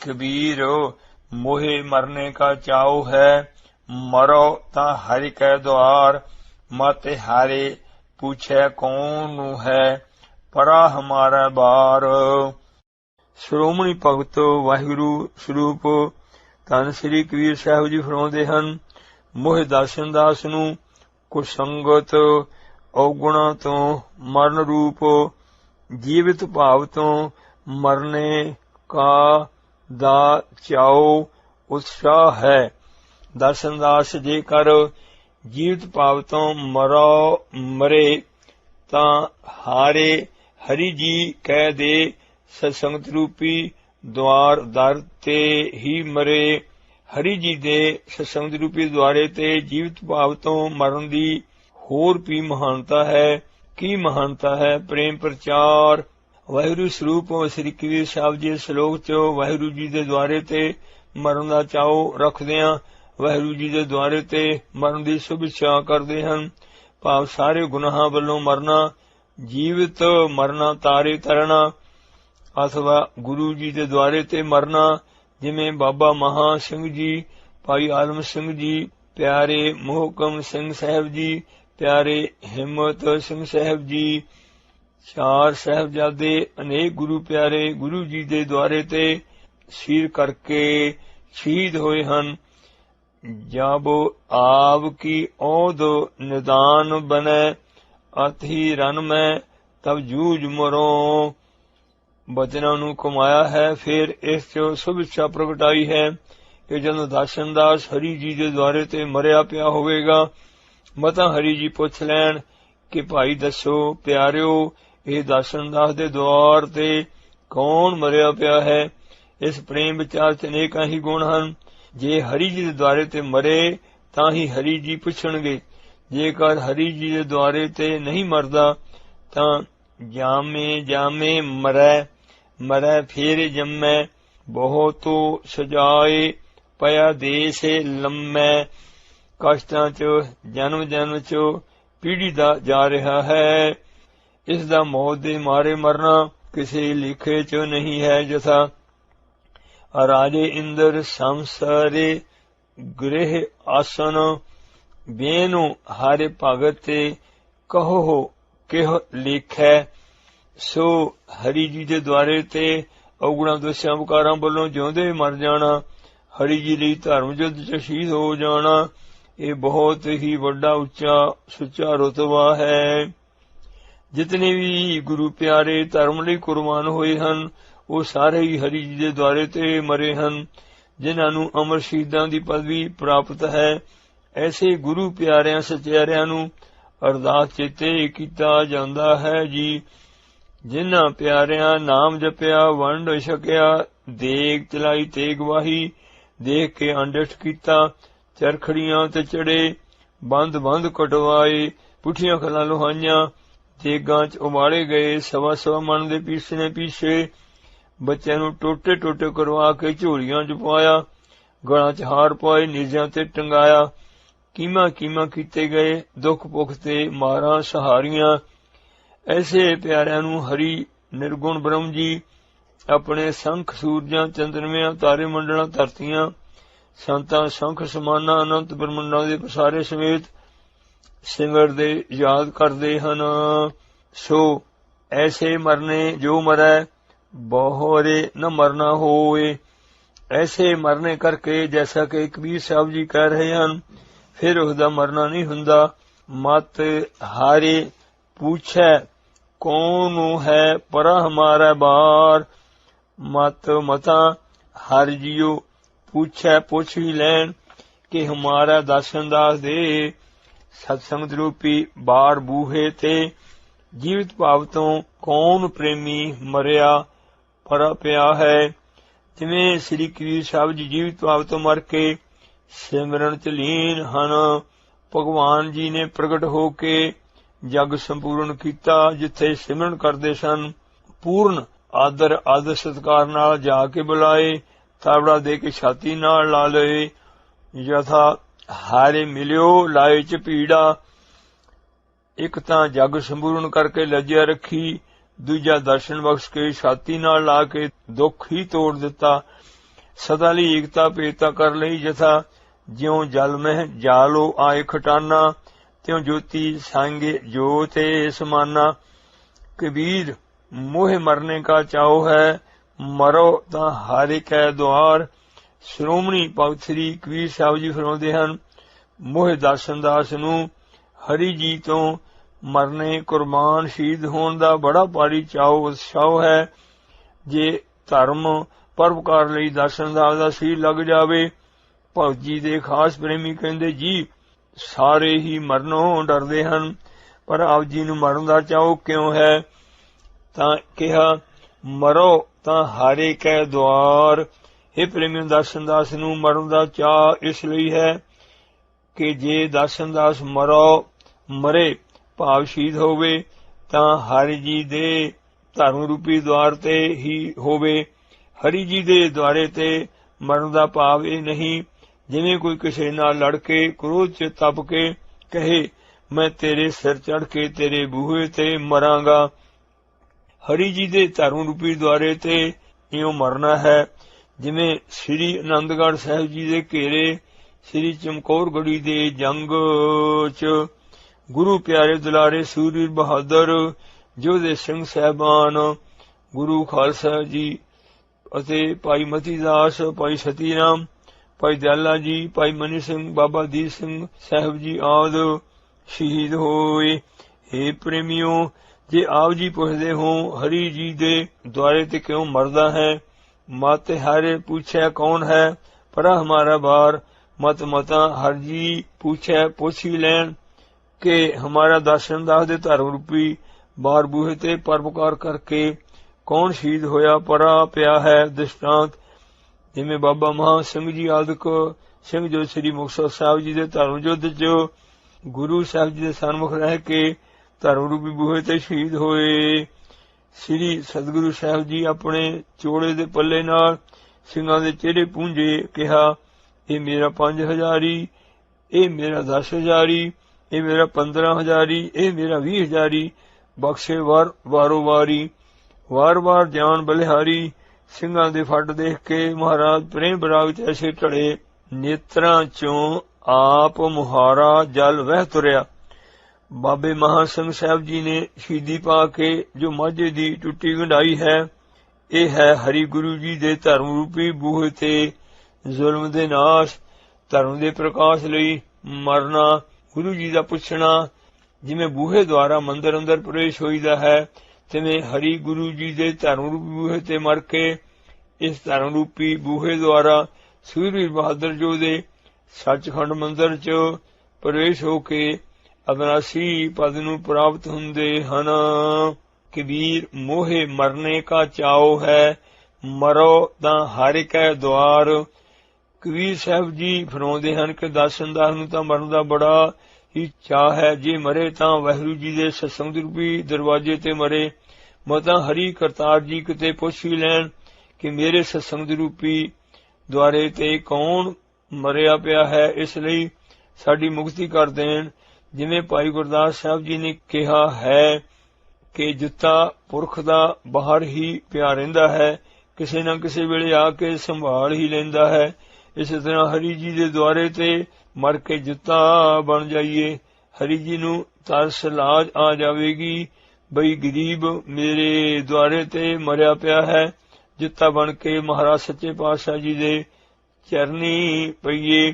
कबीर मोहे मरने का चाव है, मरो ता हरि कै द्वार, मत हारे पूछे कौन है, परा हमारा बार। श्रोमणी भगत वाहिगुरु स्वरूप धन श्री कबीर साहब जी फरमाउंदे हन, मोह दर्शन दास नूं कुसंगत औगुणा तो मरण रूप, जीवित भाव तो मरने का दा चाओ उत्साह है। दर्शन दास जेकर जीवित भाव तो मरे तां हारे हरि जी कह दे, सत्संगत रूपी द्वार दर ते ही मरे। हरि जी दे सत्संगत रूपी द्वारे ते जीवित भाव तो मरण दी होर भी महानता है। की महानता है? प्रेम प्रचार। वाहिगुरु स्वरूप श्री कबीर साहब जी श्लोक चो वाहिगुरु जी दे द्वारे ते मरण दा चाओ रखदियां वाहिगुरु जी दे द्वारे ते मरण दी शुभ इच्छा करदे हन। भाव सारे गुनाहां वल्लों मरना, जीवित मरना, तारे तरना, अथवा गुरु जी दे द्वारे ते मरना, जिवें बाबा महा सिंह जी, भाई आलम सिंह जी, प्यारे मोहकम सिंह साहब जी, प्यारे हिम्मत सिंह साहब जी, चार साहबजादे अनेक गुरु प्यारे गुरु जी दे द्वारे ते सीर करके शहीद होए हन। जब आव की औद निदान बने, अति रन में तब जूझ मरो। बचना नूं कमाया है। फिर इस चो शुभ इच्छा प्रगटाई है कि जदों दर्शन दास हरि जी दे द्वारे ते मरिया पिया होवेगा, मतां हरि जी पुछ लैण कि भाई दसो प्यारिओ, ਇਹ ਦਰਸ਼ਨ ਦਾਸ ਦੇ ਦੁਆਰ ਤੇ ਕੌਣ ਮਰਿਆ ਪਿਆ ਹੈ। ਇਸ ਪ੍ਰੇਮ ਵਿਚਾਰ ਚ ਅਨੇਕਾਂ ਹੀ ਗੁਣ ਹਨ। ਜੇ ਹਰੀ ਜੀ ਦੇ ਦੁਆਰੇ ਤੇ ਮਰੇ ਤਾਂ ਹੀ ਹਰੀ ਜੀ ਪੁੱਛਣਗੇ। ਜੇਕਰ ਹਰੀ ਜੀ ਦੇ ਦੁਆਰੇ ਤੇ ਨਹੀਂ ਮਰਦਾ ਤਾਂ ਜਾਮੇ ਮਰੈ ਫੇਰ ਜੰਮੈ, ਬਹੁਤੋ ਸਜਾਏ ਪਿਆ ਦੇਸ ਲੰਮੈ। ਕਸ਼ਟਾਂ ਚ ਜਨਮ ਚ ਪੀੜੀ ਦਾ ਜਾ ਰਿਹਾ ਹੈ। ਇਸ ਦਾ ਮੌਤ ਦੇ ਮਾਰੇ ਮਰਨਾ ਕਿਸੇ ਲਿਖੇ ਚ ਨਹੀਂ ਹੈ। ਜਥਾ ਰਾਜੇ ਇੰਦਰ ਸੰਸਾਰੇ ਗ੍ਰਹਿ ਆਸਨ, ਬੇਨੁ ਹਾਰੇ ਭਗਤ ਤੇ ਕਹੋ ਕਿਹ ਲਿਖੈ। ਸੋ ਹਰੀ ਜੀ ਦੇ ਦੁਆਰੇ ਤੇ ਔਗੁਣਾ ਦੋਸ਼ਾਂ ਵਿਕਾਰਾਂ ਵੱਲੋਂ ਜਿਉਂਦੇ ਮਰ ਜਾਣਾ, ਹਰੀ ਜੀ ਲਈ ਧਰਮ ਯੁੱਧ ਚ ਸ਼ਹੀਦ ਹੋ ਜਾਣਾ, ਇਹ ਬਹੁਤ ਹੀ ਵੱਡਾ ਉੱਚਾ ਸੁੱਚਾ ਰੁਤਬਾ ਹੈ। जितने भी गुरु प्यारे धर्म ਲਈ कुर्बान होए ਹਨ, ਉਹ ਸਾਰੇ ਹੀ ਹਰੀ ਜੀ ਦੇ ਦੁਆਰੇ ਤੇ ਮਰੇ ਹਨ, ਜਿਨ੍ਹਾਂ ਨੂੰ ਅਮਰ ਸ਼ਹੀਦਾਂ ਦੀ ਪਦਵੀ ਪ੍ਰਾਪਤ ਹੈ। ਐਸੇ ਗੁਰੂ ਪਿਆਰਿਆਂ ਸਚਿਆਰਿਆਂ ਨੂੰ ਅਰਦਾਸ ਚੇਤੇ ਕੀਤਾ ਜਾਂਦਾ ਹੈ ਜੀ। ਜਿਨ੍ਹਾਂ ਪਿਆਰਿਆਂ ਨਾਮ ਜਪਿਆ, ਵੰਡ ਛਕਿਆ, ਦੇਗ ਚਲਾਈ ਤੇਗ ਵਾਹੀ, ਦੇਖ ਕੇ ਅੰਡਿਠ ਕੀਤਾ, ਚਰਖੜੀਆਂ ਤੇ ਚੜੇ, ਬੰਦ ਕਟਵਾਏ, ਪੁੱਠੀਆਂ ਖਲਾਂ ਲੁਹਾਈਆਂ, ਦੇਗਾਂ ਚ ਉਬਾਲੇ ਗਏ, ਸਵਾ ਮਣ ਦੇ ਪੀਸੇ, ਬੱਚਿਆਂ ਨੂੰ ਟੋਟੇ ਕਰਵਾ ਕੇ ਝੋਲੀਆਂ ਚ ਪਵਾਇਆ, ਗਲਾਂ ਚ ਹਾਰ ਪਾਏ, ਨੀਜ਼ਿਆਂ ਤੇ ਟੰਗਾਇਆ, ਕੀਮਾ ਕੀਤੇ ਗਏ, ਦੁੱਖ ਭੁੱਖ ਤੇ ਮਾਰਾਂ ਸਹਾਰੀਆਂ। ਐਸੇ ਪਿਆਰਿਆਂ ਨੂੰ ਹਰੀ ਨਿਰਗੁਣ ਬ੍ਰਹਮ ਜੀ ਆਪਣੇ ਸੰਖ ਸੂਰਜਾਂ, ਚੰਦਰਮਿਆਂ, ਤਾਰੇ ਮੰਡਲਾਂ, ਧਰਤੀਆਂ, ਸੰਤਾਂ, ਸੰਖ ਸਮਾਨਾਂ, ਅਨੰਤ ਬ੍ਰਹਮੰਡਾਂ ਦੇ ਪਸਾਰੇ ਸਮੇਤ सिमर दे याद करते हन। सो ऐसे मरने जो मरै, बहुरे न मरना होए। ऐसे मरने करके जैसा कि कबीर साहब जी कह रहे हैं, फिर उसदा मरना नहीं हुंदा। मत हारे पूछे कौन है, परा हमारा बार। मता हर जियो पूछे, पुछ ही लैन कि हमारा दर्शन दास दे सत्संग रूपी बार बूहे ते जीवित भाव तो कौन प्रेमी मरिया परा पिया है। जिवें श्री कबीर साहब जी जीवित भाव तो मर के सिमरन च लीन हन, भगवान जी ने प्रगट हो के जग संपूर्ण कीता। जिथे सिमरन करदे सन, पूर्ण आदर सत्कार नाल जाके बुलाए, तावड़ा दे के छाती नाल ला लए। यथा हारे मिलियो लाए च पीड़ा। एक तां जग संपूर्ण करके लज्जा रखी, दूजा दर्शन बख्श के छाती नाल ला के दुख ही तोड़ दिता। सदा ਲਈ ਏਕਤਾ ਭੇਟਤਾ ਕਰ ਲਈ ਜਥਾ ਜਿਉ ਜਲ ਮਹਿ ਜਾਲੋ ਆਏ ਖਟਾਨਾ त्यों ज्योति सांगे ज्योते समाना। कबीर मोह मरने का चाओ है मरो तां हारे कै द्वार। श्रोमणी भगत श्री कबीर साहब जी फरमाउंदे हन मोह दर्शन दास नूं हरि जी तो मरने कुर्बान शहीद होने का बड़ा भारी चाओ उत्साह है। जे धर्म परोपकार लई दर्शन दास दा शरीर लग जावे। भगत जी दे खास प्रेमी कहंदे जी ਸਾਰੇ ਹੀ ਮਰਨੋਂ ਡਰਦੇ ਹਨ ਪਰ ਆਪ ਜੀ ਨੂੰ ਮਰਨ ਦਾ ਚਾਓ ਕਿਉਂ ਹੈ? ਤਾਂ ਕਿਹਾ ਮਰੋ ਤਾਂ ਹਾਰੇ ਕੈ ਦੁਆਰ। ਇਹ ਪ੍ਰੇਮੀ ਦਰਸ਼ਨ ਦਾਸ ਨੂੰ ਮਰਨ ਦਾ ਚਾਅ ਇਸ ਲਈ ਹੈ ਕਿ ਜੇ ਦਰਸ਼ਨ ਦਾਸ ਮਰੇ ਭਾਵ ਸ਼ਹੀਦ ਹੋਵੇ ਤਾਂ ਹਰਿ ਜੀ ਦੇ ਧਰਮ ਰੂਪੀ ਦੁਆਰ ਤੇ ਹੀ ਹੋਵੇ। ਹਰੀ ਜੀ ਦੇ ਦੁਆਰੇ ਤੇ ਮਰਨ ਦਾ ਭਾਵ ਇਹ ਨਹੀਂ जिवें कोई किसी नाल लड़ के क्रोध च तप के कहे मैं तेरे सिर चढ़ के तेरे बूहे ते मरांगा। हरि जी दे धर्म रूपी द्वारे ते इउं मरना है जिवें श्री आनंदगढ़ साहिब जी दे घेरे श्री चमकौरगढ़ी दे जंग च गुरु प्यारे दुलारे सूरवीर बहादुर जोधे सिंह साहिबान गुरु खालसा जी अते भाई मती दास भाई सती राम भाई दयाला जी भाई मनी सिंह बाबा दीप सिंह साहब जी आदि शहीद होए। हे प्रेमियों जे आप जी पुछदे हो हरि जी दे द्वारे ते क्यों मरदा है? मत हारे पूछे कौन है परा हमारा बार। मत मता हर जी पूछे पूछ ही लैन के हमारा दर्शन दास दे धर्म रूपी बार बूहे ते परोपकार करके कौन शहीद होया परा पिया है। दृष्टांत जिमें बाबा महा सिंह जी आदਿਕ ਸਿੰਘ जो श्री मुक्तसर साहब जी दे धर्म युद्ध च गुरु साहब जी दे सन्मुख रह के धर्म रूपी बूहे ते शहीद होए। श्री सतगुरु साहब जी अपने चोड़े दे पल्ले नाल ਸਿੰਘਾਂ ਦੇ ਚਿਹਰੇ ਪੂੰਝੇ ਕਿਹਾ ਇਹ ਮੇਰਾ 5000 ਇਹ ਮੇਰਾ 10000 ਇਹ ਮੇਰਾ 15000 ਇਹ ਮੇਰਾ 20000 ਬਖਸ਼ੇ ਵਾਰੋ ਵਾਰੀ ਵਾਰ ਵਾਰ ਜਾਨ ਬਲਿਹਾਰੀ। ਸਿੰਘਾਂ ਦੇ ਫੱਟ ਦੇਖ ਕੇ ਮਹਾਰਾਜ ਪ੍ਰੇਮ ਬਰਾਗ ਚ ਐਸੇ ਢੜੇ ਨੇਤਰਾਂ ਚੋਂ ਆਪ ਮੁਹਾਰਾ ਜਲ ਵਹਿ ਤੁਰਿਆ। ਬਾਬੇ ਮਹਾਂ ਸਿੰਘ ਸਾਹਿਬ ਜੀ ਨੇ ਸ਼ਹੀਦੀ ਪਾ ਕੇ ਜੋ ਮਾਝੇ ਦੀ ਟੁੱਟੀ ਗੰਢਾਈ ਹੈ ਇਹ ਹੈ ਹਰੀ ਗੁਰੂ ਜੀ ਦੇ ਧਰਮ ਰੂਪੀ ਬੂਹੇ ਤੇ ਜ਼ੁਲਮ ਦੇ ਨਾਸ਼ ਧਰਮ ਦੇ ਪ੍ਰਕਾਸ਼ ਲਈ ਮਰਨਾ। ਗੁਰੂ ਜੀ ਦਾ ਪੁੱਛਣਾ ਜਿਵੇਂ ਬੂਹੇ ਦੁਆਰਾ ਮੰਦਰ ਅੰਦਰ ਪ੍ਰਵੇਸ਼ ਹੋਈਦਾ ਹੈ ਤਿਵੇਂ ਹਰੀ ਗੁਰੂ ਜੀ ਦੇ ਧਰਮ ਰੂਪੀ ਬੂਹੇ ਤੇ ਮਰ ਕੇ ਇਸ ਧਰਮ ਰੂਪੀ ਬੂਹੇ ਦੁਆਰਾ ਸੂਰਵੀਰ ਬਹਾਦਰ ਜੋ ਦੇ ਸੱਚਖੰਡ ਮੰਦਰ ਚ ਪ੍ਰਵੇਸ਼ ਹੋ ਕੇ ਅਬਨਾਸੀ ਪਦ ਨੂੰ ਪ੍ਰਾਪਤ ਹੁੰਦੇ ਹਨ। ਕਬੀਰ ਮੋਹੇ ਮਰਨੇ ਕਾ ਚਾਓ ਹੈ ਮਰੋ ਤਾਂ ਹਰਿ ਕੈ ਦੁਆਰ। ਕਬੀਰ ਸਾਹਿਬ ਜੀ ਫਰਮਾਉਂਦੇ ਹਨ ਕਿ ਦਰਸ਼ਨ ਦਾਸ ਨੂੰ ਤਾਂ ਮਰਨ ਦਾ ਬੜਾ ਹੀ ਚਾਅ ਹੈ। ਜੇ ਮਰੇ ਤਾਂ ਵਾਹਿਗੁਰੂ ਜੀ ਦੇ ਸਤਸੰਗ ਰੂਪੀ ਦਰਵਾਜ਼ੇ ਤੇ ਮਰੇ। ਮਤਾਂ ਹਰੀ ਕਰਤਾਰ ਜੀ ਕਿਤੇ ਪੁੱਛ ਹੀ ਲੈਣ ਕਿ ਮੇਰੇ ਸਤਸੰਗ ਰੂਪੀ ਦੁਆਰੇ ਤੇ ਕੌਣ ਮਰਿਆ ਪਿਆ ਹੈ ਇਸ ਲਈ ਸਾਡੀ ਮੁਕਤੀ ਕਰ ਦੇਣ। ਜਿਵੇਂ ਭਾਈ ਗੁਰਦਾਸ ਸਾਹਿਬ ਜੀ ਨੇ ਕਿਹਾ ਹੈ ਕਿ ਜੁੱਤਾ ਪੁਰਖ ਦਾ ਬਾਹਰ ਹੀ ਪਿਆ ਰਹਿੰਦਾ ਹੈ ਕਿਸੇ ਨਾ ਕਿਸੇ ਵੇਲੇ ਆ ਕੇ ਸੰਭਾਲ ਹੀ ਲੈਂਦਾ ਹੈ। ਇਸੇ ਤਰ੍ਹਾਂ ਹਰੀ ਜੀ ਦੇ ਦੁਆਰੇ ਤੇ ਮਰ ਕੇ ਜੁੱਤਾ ਬਣ ਜਾਈਏ। ਹਰੀ ਜੀ ਨੂੰ ਤਰਸ ਲਾਜ ਆ ਜਾਵੇਗੀ ਬਈ ਗਰੀਬ ਮੇਰੇ ਦੁਆਰੇ ਤੇ ਮਰਿਆ ਪਿਆ ਹੈ ਜੁੱਤਾ ਬਣ ਕੇ ਮਹਾਰਾਜ ਸੱਚੇ ਪਾਤਸ਼ਾਹ ਜੀ ਦੇ ਚਰਨੀ ਪਈਏ।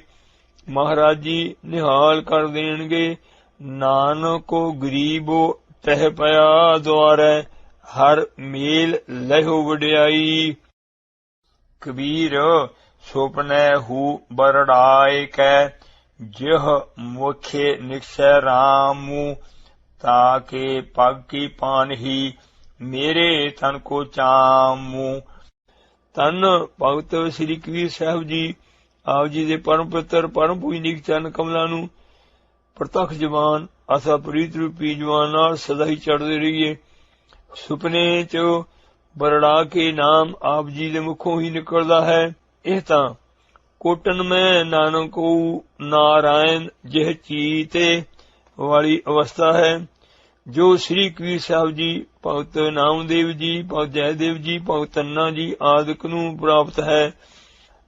ਮਹਾਰਾਜ ਜੀ ਨਿਹਾਲ ਕਰ ਦੇਣਗੇ ਨਾਨਕੋ ਗਰੀਬੋ ਤਹਿ ਪਿਆ ਦੁਆਰੇ ਹਰ ਮੇਲ ਲਹਿਓ ਵਡਿਆਈ। ਕਬੀਰ ਸੁਪਨੇ ਹੂ ਬਰੜਾਏ ਕੈ ਜਿਹ ਮੁਖੇ ਨਿਕਸੈ ਰਾਮੂ ਤਾਕੇ ਪਗ ਕੀ ਪਾਨ ਹੀ ਮੇਰੇ ਤਨ ਕੋ ਚਾਮੂ। ਤਨ ਭਗਤ ਸ੍ਰੀ ਕਬੀਰ ਸਾਹਿਬ ਜੀ ਆਪ ਜੀ ਦੇ ਪਰਮ ਪਿੱਤਰ ਪਰਮ ਪੂਜਨੀਕ ਚਰਨ ਕਮਲਾਂ ਨੂੰ ਪ੍ਰਤੱਖ ਜਵਾਨ ਆਸਾ ਪ੍ਰੀਤ ਰੂਪੀ ਜਵਾਨ ਨਾਲ ਸਦਾ ਹੀ ਚੜ੍ਹਦੇ ਰਹੀਏ। ਸੁਪਨੇ ਚ ਬਰੜਾ ਕੇ ਨਾਮ ਆਪ ਜੀ ਦੇ ਮੁਖੋਂ ਹੀ ਨਿਕਲਦਾ ਹੈ। ਇਹ ਤਾਂ ਕੋਟਨ ਮੈਂ ਨਾਨਕੋ ਨਾਰਾਇਣ ਜਿਹ ਚੀਤੇ ਵਾਲੀ ਅਵਸਥਾ ਹੈ ਜੋ ਸ੍ਰੀ ਕਬੀਰ ਸਾਹਿਬ ਜੀ ਭਗਤ ਨਾਮਦੇਵ ਜੀ ਭਗਤ ਜੈਦੇਵ ਜੀ ਭਗਤ ਅੰਨਾ ਜੀ ਆਦਿਕ ਨੂੰ ਪ੍ਰਾਪਤ ਹੈ।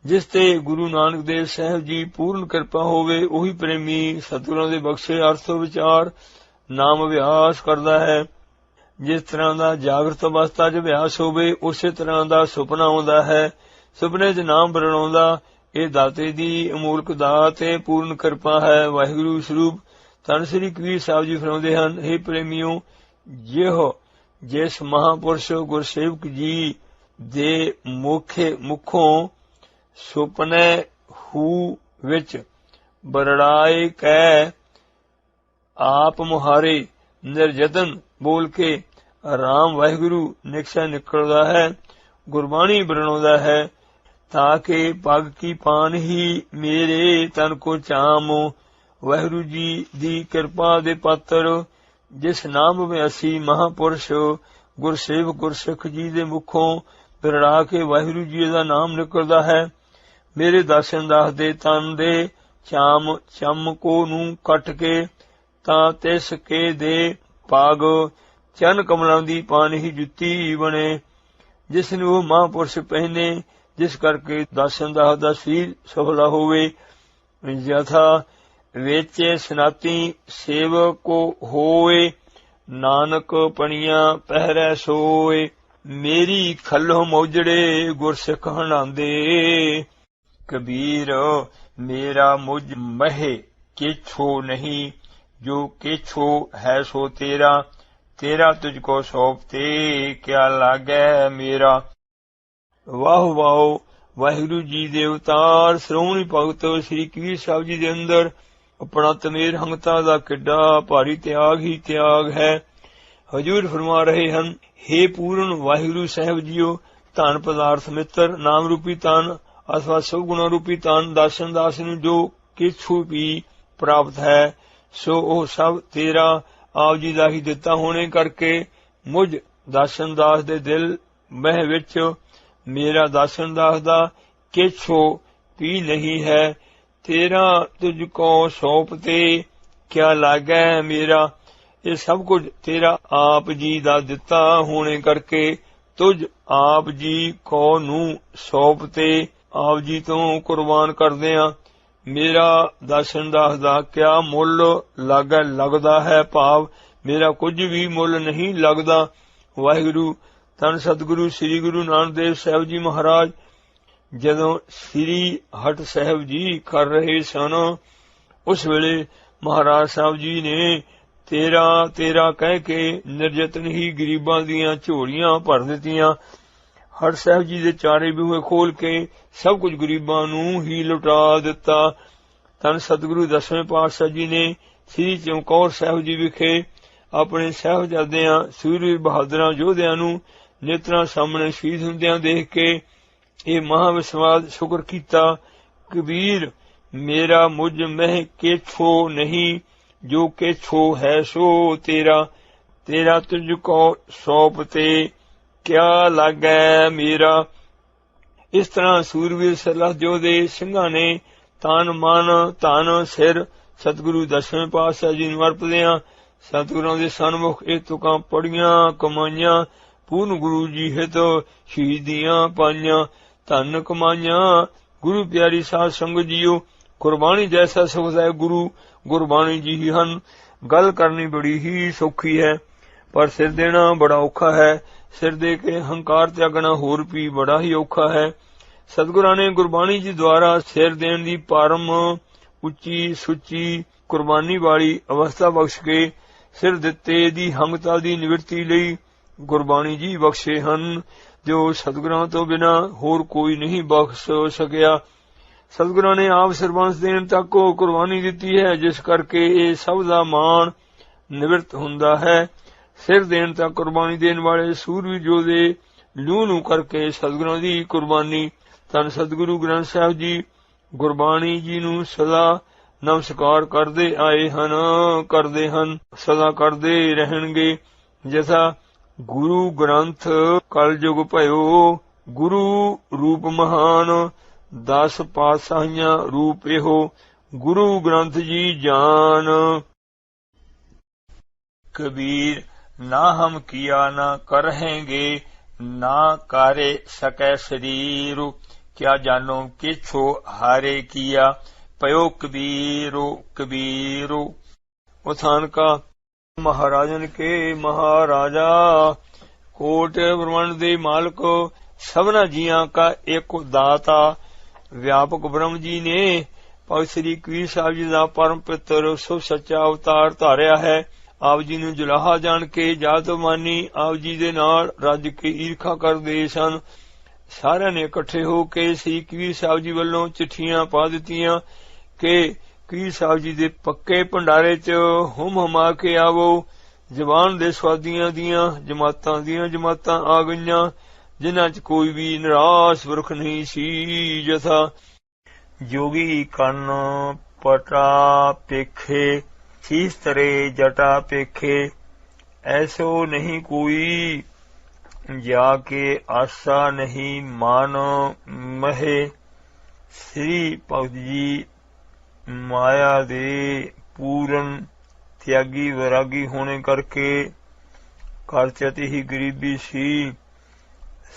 जिस ते गुरु नानक देव साहब जी पूर्ण कृपा होवे ਉਹੀ ਪ੍ਰੇਮੀ ਸਤਿਗੁਰਾਂ ਦੇ ਬਖਸ਼ੇ ਅਰਥ ਵਿਚਾਰ ਨਾਮ ਅਭਿਆਸ ਕਰਦਾ ਹੈ। ਜਿਸ ਤਰ੍ਹਾਂ ਦਾ ਜਾਗਰਤ ਅਵਸਥਾ 'ਚ ਅਭਿਆਸ ਹੋਵੇ ਉਸੇ ਤਰ੍ਹਾਂ ਦਾ ਸੁਪਨਾ ਆਉਂਦਾ ਹੈ। ਸੁਪਨੇ 'ਚ ਨਾਮ ਪ੍ਰਣਾਉਂਦਾ ਇਹ ਦਾਤੇ ਦੀ ਅਮੋਲਕ ਦਾਤ ਤੇ ਪੂਰਨ ਕਿਰਪਾ ਹੈ। ਵਾਹਿਗੁਰੂ ਸਰੂਪ ਧੰਨ ਸ੍ਰੀ ਕਬੀਰ ਸਾਹਿਬ ਜੀ ਫਰਮਾਉਂਦੇ ਹਨ, हे ਪ੍ਰੇਮੀਓ, ਜਿਹੋ ਜਿਸ ਮਹਾਂਪੁਰਸ਼ ਗੁਰਸੇਵਕ ਜੀ ਦੇ ਮੁਖੋਂ ਸੁਪਨੇ ਹੂ ਵਿੱਚ ਬਰੜਾਏ ਕੈ ਆਪ ਮੁਹਾਰੇ ਨਿਰਜਤਨ ਬੋਲ ਕੇ ਰਾਮ ਵਾਹਿਗੁਰੂ ਨਿਕਸ਼ਾ ਨਿਕਲਦਾ ਹੈ, ਗੁਰਬਾਣੀ ਬਰਣਾਉਂਦਾ ਹੈ। ਤਾਂ ਕਿ ਪਗ ਕੀ ਪਾਨ ਹੀ ਮੇਰੇ ਤਨ ਕੋ ਚਾਮ। ਵਾਹਿਗੁਰੂ ਜੀ ਦੀ ਕਿਰਪਾ ਦੇ ਪਾਤਰ ਜਿਸ ਨਾਮ ਅਭਿਆਸੀ ਮਹਾਂਪੁਰਸ਼ ਗੁਰਸੇਵਕ ਗੁਰਸਿੱਖ ਜੀ ਦੇ ਮੁਖੋਂ ਬਰੜਾ ਕੇ ਵਾਹਿਗੁਰੂ ਜੀ ਦਾ ਨਾਮ ਨਿਕਲਦਾ ਹੈ, ਮੇਰੇ ਦਾਸਨ ਦਾਸ ਦੇ ਤਨ ਦੇ ਚਾਮ ਚਮਕੋ ਨੂੰ ਕੱਟ ਕੇ ਤਾਂ ਤਿਸ ਕੇ ਦੇ ਪਾਗ ਚਰਨ ਕਮਲਾਂ ਦੀ ਪਾਣੀ ਜੁੱਤੀ ਬਣੇ, ਜਿਸ ਨੂੰ ਉਹ ਮਹਾਂਪੁਰਸ਼ ਪਹਿਨੇ, ਜਿਸ ਕਰਕੇ ਦਾਸਨ ਦਾਸ ਦਾ ਸੀਲ ਸਫਲਾ ਹੋਵੇ। ਯਥਾ ਵੇਚੇ ਸਨਾਤੀ ਸੇਵਕੋ ਹੋਏ, ਨਾਨਕ ਪਣੀਆਂ ਪਹਿਰੈ ਸੋਏ। ਮੇਰੀ ਖੱਲੋ ਮੋਜੜੇ ਗੁਰਸਿੱਖ ਹੰਡਾਂਦੇ। ਕਬੀਰ ਮੇਰਾ ਮੁਝ ਮਹਿ ਕਿਛੋ ਨਹੀਂ, ਜੋ ਕਿਛੋ ਹੈ ਸੋ ਤੇਰਾ, ਤੇਰਾ ਤੁਝ ਕੋ ਸੌਂਪਤੇ ਕਿਆ ਲਾਗੈ ਮੇਰਾ। ਵਾਹ ਵਾਹ ਵਾਹਿਗੁਰੂ ਜੀ ਦੇ ਅਵਤਾਰ ਸ਼੍ਰੋਮਣੀ ਭਗਤ ਸ੍ਰੀ ਕਬੀਰ ਸਾਹਿਬ ਜੀ ਦੇ ਅੰਦਰ ਆਪਣਾ ਤਮੇਰ ਹੰਗਤਾ ਦਾ ਕਿੱਡਾ ਭਾਰੀ ਤਿਆਗ ਹੀ ਤਿਆਗ ਹੈ। ਹਜੂਰ ਫਰਮਾ ਰਹੇ ਹਨ, हे ਪੂਰਨ ਵਾਹਿਗੁਰੂ ਸਾਹਿਬ ਜੀਓ, ਧਨ ਪਦਾਰਥ ਮਿੱਤਰ ਨਾਮ ਰੂਪੀ ਧਨ ਅਥਵਾ ਸਭ ਗੁਣਾ ਰੂਪੀ ਧਨ ਦਾਸਨ ਦਾਸ ਨੂੰ ਜੋ ਕਿਛੂ ਵੀ ਪ੍ਰਾਪਤ ਹੈ ਸੋ ਉਹ ਸਭ ਤੇਰਾ ਆਪ ਜੀ ਦਾ ਹੀ ਦਿੱਤਾ ਹੋਣੇ ਕਰਕੇ ਮੁਝ ਦਾਸਨ ਦਾਸ ਦੇ ਦਿਲ ਮਹਿ ਵਿੱਚ ਮੇਰਾ ਦਾਸਨ ਦਾਸ ਦਾ ਕਿਛੋ ਵੀ ਨਹੀਂ ਹੈ। ਤੇਰਾ ਤੁਝ ਕੋ ਸੌਂਪਤੇ ਕਿਆ ਲਾਗੈ ਮੇਰਾ। ਇਹ ਸਭ ਕੁਝ ਤੇਰਾ ਆਪ ਜੀ ਦਾ ਦਿੱਤਾ ਹੋਣੇ ਕਰਕੇ ਤੁਝ ਆਪ ਜੀ ਕੋ ਨੂੰ ਸੌਂਪਤੇ ਆਪ ਜੀ ਤੋਂ ਕੁਰਬਾਨ ਕਰਦੇ ਆ। ਮੇਰਾ ਦਾਸਨ ਦਾਸ ਦਾ ਕਿਆ ਮੁੱਲ ਲੱਗਦਾ ਹੈ, ਭਾਵ ਮੇਰਾ ਕੁਝ ਵੀ ਮੁੱਲ ਨਹੀਂ ਲੱਗਦਾ। ਵਾਹਿਗੁਰੂ ਧੰਨ ਸਤਿਗੁਰੂ ਸ੍ਰੀ ਗੁਰੂ ਨਾਨਕ ਦੇਵ ਸਾਹਿਬ ਜੀ ਮਹਾਰਾਜ ਜਦੋਂ ਸ੍ਰੀ ਹਟ ਸਾਹਿਬ ਜੀ ਕਰ ਰਹੇ ਸਨ, ਉਸ ਵੇਲੇ ਮਹਾਰਾਜ ਸਾਹਿਬ ਜੀ ਨੇ ਤੇਰਾ ਤੇਰਾ ਕਹਿ ਕੇ ਨਿਰਜਤਨ ਹੀ ਗਰੀਬਾਂ ਦੀਆਂ ਝੋਲੀਆਂ ਭਰ ਦਿੱਤੀਆਂ। ਹਟ ਸਾਹਿਬ ਜੀ ਦੇ ਚਾਰੇ ਬੂਹੇ ਖੋਲ ਕੇ ਸਭ ਕੁਝ ਗਰੀਬਾਂ ਨੂੰ ਹੀ ਲੁਟਾ ਦਿੱਤਾ। ਧੰਨ ਸਤਿਗੁਰੂ ਦਸਵੇਂ ਪਾਤਸ਼ਾਹ ਜੀ ਨੇ ਸ੍ਰੀ ਚਮਕੌਰ ਸਾਹਿਬ ਜੀ ਵਿਖੇ ਆਪਣੇ ਸਾਹਿਬਜ਼ਾਦਿਆਂ ਸੂਰਵੀਰ ਬਹਾਦਰਾਂ ਯੋਧਿਆਂ ਨੂੰ ਨੇਤਰਾਂ ਸਾਹਮਣੇ ਸ਼ਹੀਦ ਹੁੰਦਿਆਂ ਦੇਖ ਕੇ ਇਹ ਮਹਾਵਿਸ਼ਵਾਸ ਸ਼ੁਕਰ ਕੀਤਾ, ਕਬੀਰ ਮੇਰਾ ਮੁਝ ਮਹਿ ਕਿਛੋ ਨਹੀਂ, ਜੋ ਕਿਛੋ ਹੈ ਸੋ ਤੇਰਾ, ਤੇਰਾ ਤੁਝ ਕੋ ਸੌਂਪਤੇ ਕਿਆ ਲਾਗੈ ਮੇਰਾ। ਇਸ ਤਰ੍ਹਾਂ ਸੂਰਵੀਰ ਸਰਲੱਥ ਯੋਧੇ ਸਿੰਘਾਂ ਨੇ ਤਨ ਮਨ ਧਨ ਸਿਰ ਸਤਿਗੁਰੂ ਦਸਵੇਂ ਪਾਤਸ਼ਾਹ ਜੀ ਨੂੰ ਅਰਪਦਿਆਂ ਸਤਿਗੁਰਾਂ ਦੇ ਸਨਮੁਖ ਇਹ ਤੁਕਾਂ ਪੜੀਆਂ ਕਮਾਈਆਂ, ਪੂਰਨ ਗੁਰੂ ਜੀ ਹਿਤ ਸ਼ਹੀਦੀਆਂ ਪਾਈਆਂ, ਧਨ ਕਮਾਈਆਂ। ਗੁਰੂ ਪਿਆਰੀ ਸਾਧ ਸੰਗਤ ਜੀਓ, ਕੁਰਬਾਨੀ ਜੈਸਾ ਸੁਖਦਾਇਕ ਗੁਰੂ ਗੁਰਬਾਣੀ ਜੀ ਹੀ ਹਨ। ਗੱਲ ਕਰਨੀ ਬੜੀ ਹੀ ਸੌਖੀ ਹੈ, ਪਰ ਸਿਰ ਦੇਣਾ ਬੜਾ ਔਖਾ ਹੈ। ਸਿਰ ਦੇ ਕੇ ਹੰਕਾਰ ਤਿਆਗਣਾ ਹੋਰ ਵੀ ਬੜਾ ਹੀ ਔਖਾ ਹੈ। ਸਤਿਗੁਰਾਂ ਨੇ ਗੁਰਬਾਣੀ ਜੀ ਦੁਆਰਾ ਸਿਰ ਦੇਣ ਦੀ ਪਰਮ ਉੱਚੀ ਸੁੱਚੀ ਕੁਰਬਾਨੀ ਵਾਲੀ ਅਵਸਥਾ ਬਖਸ਼ ਕੇ ਸਿਰ ਦਿੱਤੇ ਦੀ ਹੰਗਤਾ ਦੀ ਨਿਵਰਤੀ ਲਈ ਗੁਰਬਾਣੀ ਜੀ ਬਖਸ਼ੇ ਹਨ, ਜੋ ਸਤਿਗੁਰਾਂ ਤੋਂ ਬਿਨਾਂ ਹੋਰ ਕੋਈ ਨਹੀਂ ਬਖਸ਼ ਸਕਿਆ। ਸਤਿਗੁਰਾਂ ਨੇ ਆਪ ਸਰਬੰਸ ਦੇਣ ਤੱਕ ਉਹ ਕੁਰਬਾਨੀ ਦਿੱਤੀ ਹੈ, ਜਿਸ ਕਰਕੇ ਇਹ ਸਭ ਦਾ ਮਾਣ ਨਿਵਰਤ ਹੁੰਦਾ ਹੈ। ਸਿਰ ਦੇਣ ਤੱਕ ਕੁਰਬਾਨੀ ਦੇਣ ਵਾਲੇ ਸੂਰਵੀਰ ਯੋਧੇ ਲੂ ਕਰਕੇ ਸਤਿਗੁਰਾਂ ਦੀ ਕੁਰਬਾਨੀ। ਧੰਨ ਸਤਿਗੁਰੂ ਗ੍ਰੰਥ ਸਾਹਿਬ ਜੀ ਗੁਰਬਾਣੀ ਜੀ ਨੂੰ ਸਦਾ ਨਮਸਕਾਰ ਕਰਦੇ ਆਏ ਹਨ, ਕਰਦੇ ਹਨ, ਸਦਾ ਕਰਦੇ ਰਹਿਣਗੇ। ਜਿਸਾ ਗੁਰੂ ਗ੍ਰੰਥ ਕਲਯੁਗ ਭਇਓ, ਗੁਰੂ ਰੂਪ ਮਹਾਨ 10 ਪਾਤਸ਼ਾਹੀਆਂ ਰੂਪ ਇਹੋ, ਗੁਰੂ ਗ੍ਰੰਥ ਜੀ ਜਾਨ। कबीर ना हम किया ना करहेंगे, ना कारे सकै शरीर, क्या जानो किछो हारे किया, पयो कबीरो कबीरो। उथान का महाराजन के महाराजा, कोट ब्रह्मांड दे मालक, सबना जियां का एक दाता, व्यापक ब्रह्म जी ने भगत श्री कबीर साहब जी का परम पित्र शुभ सच्चा अवतार धारिया है। आप जी नूं जुलाहा जान के जात मानी आप जी दे नाल रज के ईर्खा करदे सन। सारिਆਂ ने इकट्ठे हो के श्री कबीर साहब जी वालों चिट्ठियां पा दित्तियां कि कबीर साहब जी दे पक्के भंडारे च हुम हुमा के आवो। जवान दे स्वादियां दियां जमातां आ गईयां, जिन्हां च कोई भी निराश वरुख नहीं सी। जथा जोगी कन पटा पेखे, शीस तरे जटा पेखे, ऐसो नहीं कोई, जाके आशा नहीं मान महे। श्री भगत जी माया दे पूरन त्यागी वैरागी होने करके घर च अति ही गरीबी सी।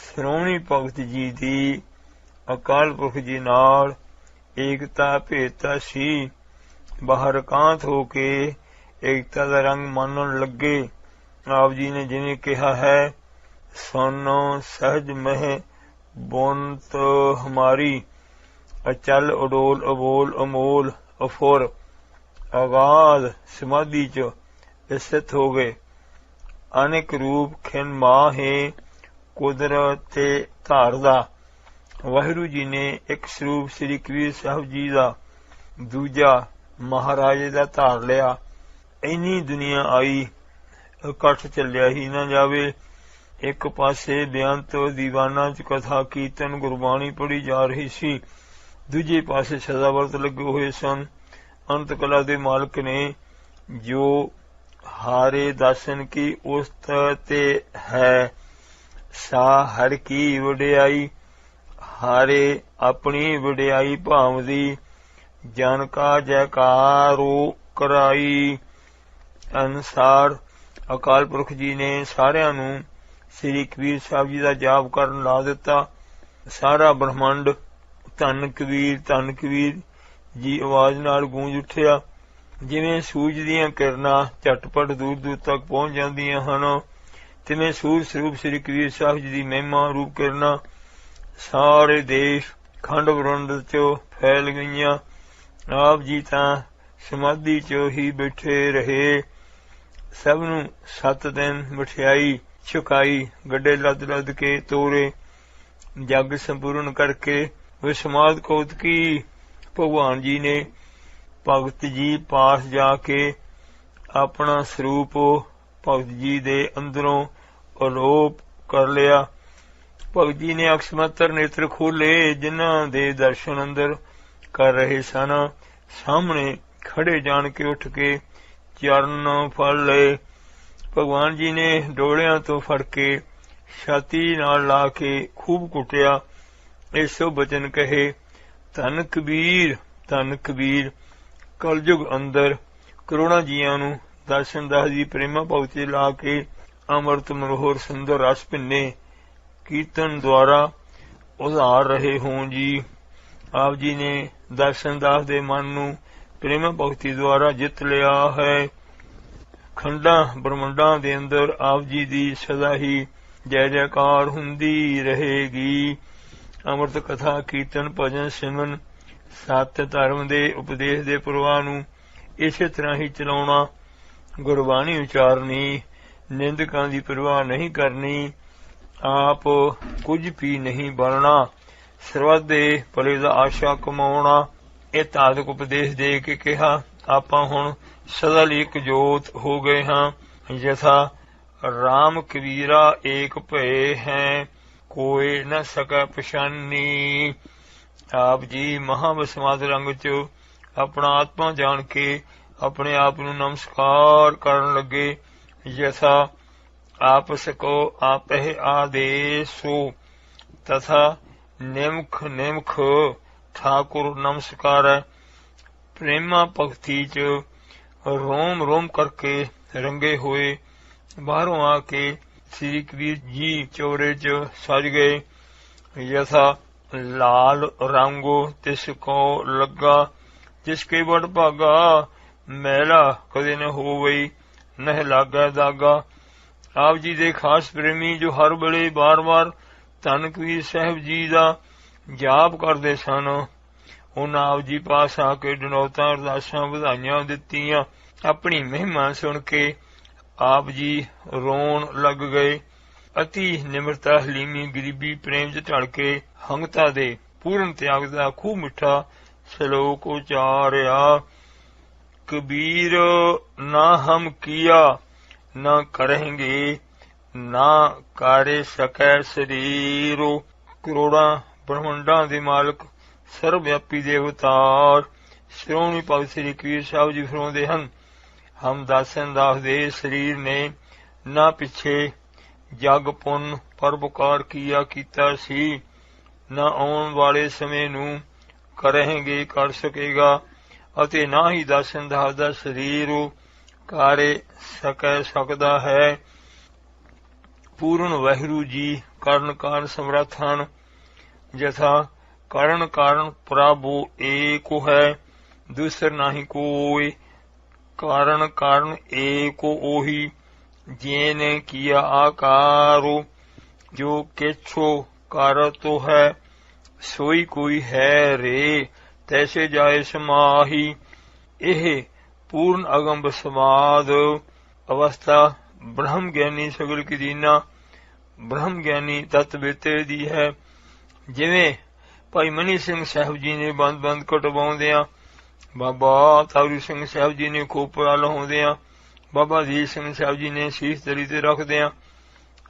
श्रोमणी भगत जी दी अकाल पुरख जी नाल एकता भेदता सी। बाहर एकांत होके एकता दा रंग मानन लगे। आप जी ने जिवें कहा है, सोनो सहज मह बुनत हमारी, अचल उडोल अबोल अमोल अफुर, अगाध समाधि च स्थित हो गए। अनेक रूप खिन माहे कुदरत धारदा। वाहिगुरू जी ने एक स्वरूप श्री कबीर साहब जी का, दूजा महाराजे का धार लिया। इन्नी दुनिया आई, इकट्ठ चलिया ही ना जावे। एक पासे बेअंत दीवाना च कथा कीर्तन गुरबाणी पढ़ी जा रही सी, दूजे पासे सदाव्रत लगे हुए सन। अंत कला दे मालक ने जो हारे दासन की उस्तत है, सा हर की वडियाई। हारे अपनी वडियाई भावदी, जन का जयकारो कराई। अनुसार अकाल पुरख जी ने सारियां नूं श्री कबीर साहब जी का जाप करन ला दिता। सारा ब्रह्मंड धन कबीर जी आवाज नाल गूंज उठिया। जिवें सूरज दीयां किरणां झटपट दूर दूर तक पहुंच जांदियां हन, तिवें सूरज स्वरूप श्री कबीर साहब जी की महिमा रूप किरणां सारे देश खंड बरंड चो फैल गईयां। आप जी तां समाधि चो ही बैठे रहे। सब नूं 7 दिन मठियाई छुकाई, गड्डे लद लद के तोरे। जग संपूर्ण करके विस्माद कौतकी भगवान जी ने भगत जी पास जाके अपना स्वरूप भगत जी दे अंदरों अलोप कर लिया। भगत जी ने अकस्मातर नेत्र खोले, जिन्हां दे दर्शन अंदर कर रहे सन। सामने खड़े जान के उठ के चरण फड़ लए। भगवान जी ने डोलियां तो फड़ के छाती नाल ला के खूब कुटिया। ऐसो बचन कहे, धन कबीर कलयुग अंदर करोड़ां जियां नूं दर्शन दास दी प्रेमा भगती ला के अमृत मनोहर सुंदर रस भिन्ने कीर्तन द्वारा उधार रहे हों जी। आप जी ने दर्शन दास दे मन नूं प्रेमा भगती द्वारा जित लिया है। खंडा ब्रह्मंडा दे अंदर आप जी दी सदा ही जय जयकार हुंदी रहेगी। अमृत कथा कीर्तन भजन सिमरन सत धर्म दे उपदेश दे प्रवाह नूं इसे तरह ही चलाउणा। गुरबाणी उचारनी, निंदकां दी परवाह नहीं करनी, आप कुछ भी नहीं बनना, सरबत दे भले दा आशा कमाउणा। ਇਹ ਧਾਰਮਿਕ ਉਪਦੇਸ਼ ਦੇ ਕੇ ਕਿਹਾ, ਆਪਾਂ ਹੁਣ ਸਦਾ ਲਈ ਇੱਕ ਜੋਤ ਹੋ ਗਏ ਹਾਂ। ਜਥਾ ਰਾਮ ਕਬੀਰਾ ਏਕ ਭਏ ਹੈ, कोई न सकै पछानी। आप जी महाविस्माद रंग च अपना आत्मा जान के अपने आप नूं नमस्कार करन लगे। यथा आप सको आप आदेशो तथा निमख निमख ठाकुर नमस्कार। प्रेमा भगती च रोम रोम करके रंगे हुए बाहरों आके श्री कबीर जी चौरे च सज गए। यथा लाल रंगो तिसको लगा, जिसके बड़ भागा, मैला कदे न होवई, नह लागा दागा। आप जी दे खास प्रेमी जो हर वेले बार बार धन कबीर साहब जी दा जाप करदे सन, उन्हां आप जी पास आके डनौतां अरदासां वधाइयां दित्तियां। अपनी महिमा सुन के आप जी रोण लग गए। अति निमरता हलीमी गरीबी प्रेम च ढल के हंगता दे पूर्ण त्याग दा खूब मिठा श्लोक उचारिया। कबीर ना हम किया न करेंगे, ना करे सकै शरीरो। करोड़ा ब्रह्मंडा दे मालक सर्वव्यापी देवतार श्रोमणी भगत श्री कबीर साहब जी फरमाउंदे हन, हम दासन दास दे शरीर ने ना पिछे जग पुन परोपकार किया कीता सी, ना आउण वाले समय नूं करेंगे कर सकेगा, ਅਤੇ ना ही दासन दास दा शरीर कर सकदा है। पूर्ण वाहिगुरू जी करण कारण समर्थ हन, जथा करण कारण प्रभु एक है, दूसर नाही कोई। कारण कारण एक ओही, जेने किया आकारो। जो किछो कर तो है, सोई कोई है रे, तैसे जाए समाही। एह पूर्ण अगम समाद अवस्था ब्रह्म ज्ञानी सगल की दीना ब्रह्म ज्ञानी तत्वेते दी है। जिवें भाई मनी सिंह साहब जी ने बंद बंद कटवाउंदियां, बाबा तारू सिंह साहब जी ने खोपड़ा लहाउंदियां, बाबा अजीत सिंह साहब जी ने शीश तली ते रखदियां,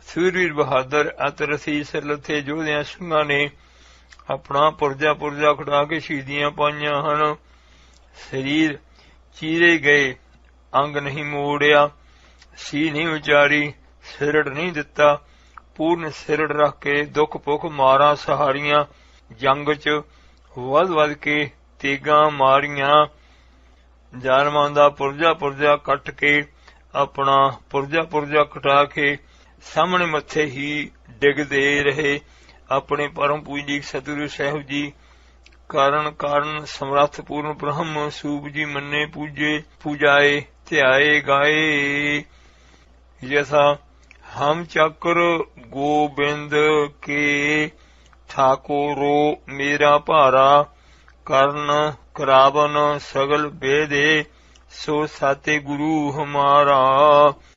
सूरवीर बहादुर अतरसी सरलथे जोधियां सिंघां ने अपना पुरजा पुरजा खड़ा के शहीदियां पाईयां हन। शरीर चीरे गए, अंग नहीं मोड़िया, सी नहीं उचारी, सिरड़ नहीं दिता, पूर्ण सिरड़ रख के दुख पुख मारा सहारियां। जंग च वध वध के तेगा मारियां, जालमां दा पुरजा पुरजा कट के अपना पुरजा पुरजा कटा के सामने मत्थे ही डिगदे रहे। अपने परम पूजनीक सतगुरु साहिब जी कारण कारण समर्थ पूर्ण ब्रह्म सूप जी मन्ने पूजे पूजाए ध्याए गाए। यथा हम चक्र गोबिंद के ठाकुरो मेरा भारा, कर्ण करावन सगल वेदे, सो साते गुरु हमारा।